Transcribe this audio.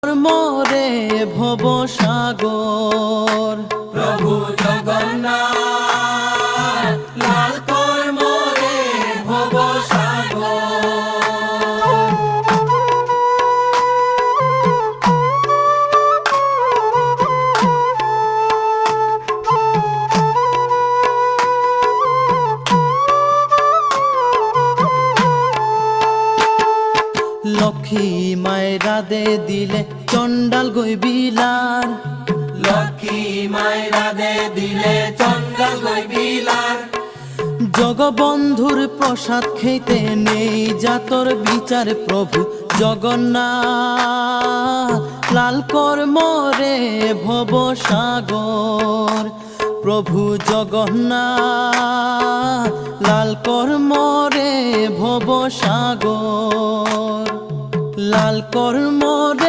মোরে ভব সাগর। প্রভু জগন্নাথ লাল কর মোরে ভব সাগর। লক্ষ্মী মায়েরা দে দিলে চণ্ডাল গৈবিলার। লক্ষ্মী মায়েরা দে দিলে চণ্ডাল গৈবিলার। জগবন্ধুর প্রসাদ খেতে নেই যাতর বিচার। প্রভু জগন্নাথ লাল কর মোরে ভব সাগর। প্রভু জগন্নাথ লাল কর মোরে ভব সাগর। লাল কর মোরে